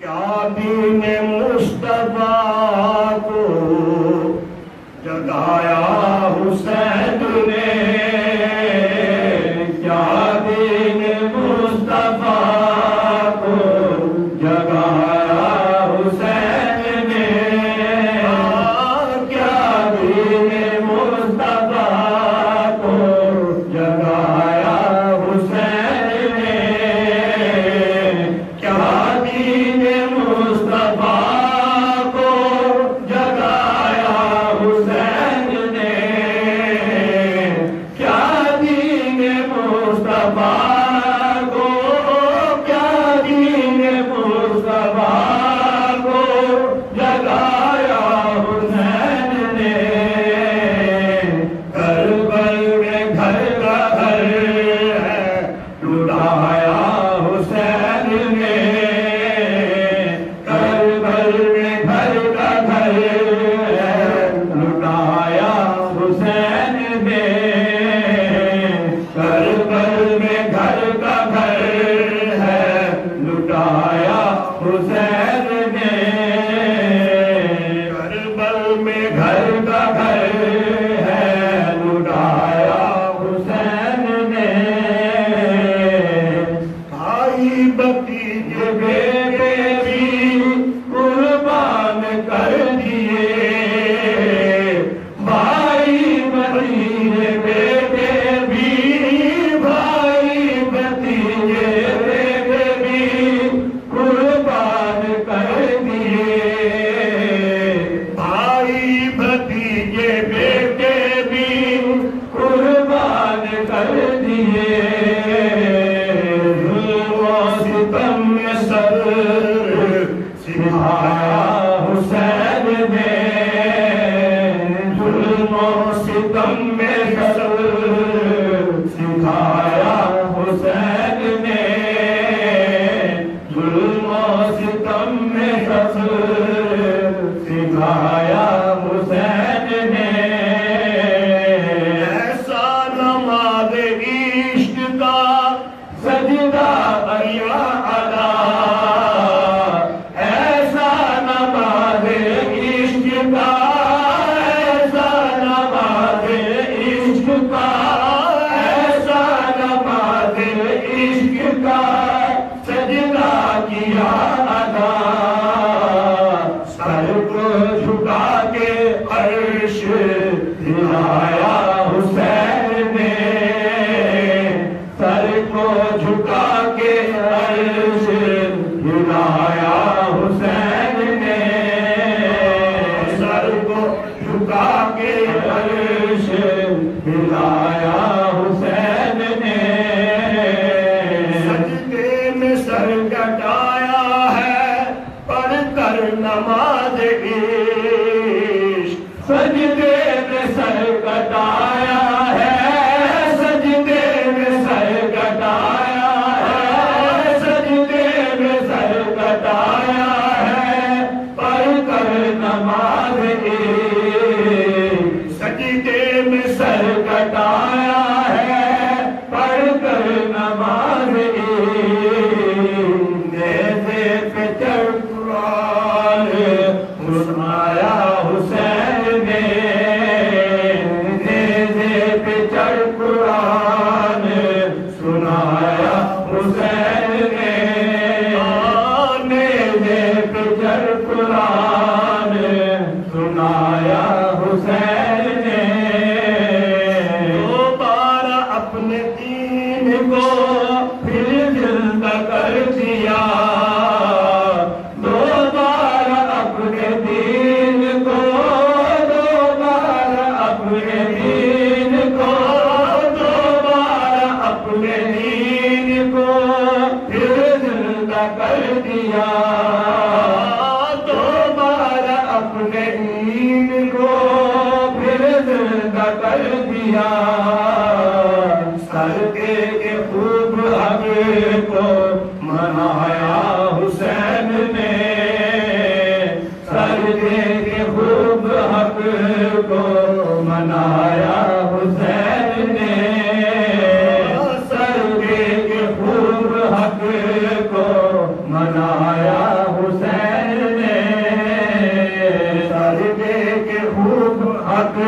کیا دین مصطفیٰ کو جگایا حسین نے، کیا دین مصطفیٰ کو جگایا حسین نے، کیا دین مصطفیٰ کو جگایا حسین نے، کیا دین مصطفیٰ کو جگایا حسین نے، کیا دین مصطفیٰ کو، کیا دین مصطفیٰ کو جگایا حسین نے، کربل میں گھر کا گھر ہے لٹایا حسین نے، کربل میں گھر کا گھر ہے لٹایا حسین نے، کربل میں گھر کا گھر ہے لٹایا حسین نے، کربل میں گھر کا گھر ہے لٹایا حسین نے، بھائی بھتیجے بیٹے بھی قربان کر دیے، بھائی بھتیجے بیٹے بھی، بھائی بھتیجے بیٹے بھی قربان کر دیے، بھائی بھتیجے بیٹے بھی قربان کر دیے، ظلم و ستم میں سر سکھایا حسین نے، ظلم و ستم میں سر سکھایا حسین نے، ظلم و ستم میں سر سکھایا حسین نے، ایسا نماز عشق کا سجدہ یا ادا، ایسا نماز عشق کا، ایسا نماز عشق کا، ایسا نماز عشق کا سجدہ کیا ادا، سر کو جھکا کے عرش ہلایا حسین نے، سر کو جھکا کے عرش ہلایا حسین نے، سر کو جھکا کے عرش ہلایا حسین نے، سجدے میں سر کٹایا ہے پڑھ کر نماز عشق، سجدے میں سر کٹایا ہے، سجدے میں سر کٹایا ہے، سجدے میں سر کٹایا ہے پڑھ کر نماز عشق، سجدے میں سر کٹایا ہے پڑھ کر نماز عشق، نیزے پہ چڑھ قرآن سنایا حسین نے، نیزے پہ چڑھ قرآن سنایا حسین نے، نیزے پہ چڑھ قرآن سنایا حسین نے، دوبارہ اپنے دین کو پھر زندہ کر دیا، دوبارہ اپنے دین کو، دوبارہ اپنے دین کو، دوبارہ اپنے دین کو پھر زندہ کر دیا، دوبارہ اپنے دین کو پھر زندہ کر دیا، سر کے خوب حق کو منایا حسین نے، سر کے خوب حق کو منایا حسین نے، سر کے خوب حق کو منایا حسین نے سر دے کے خوب حق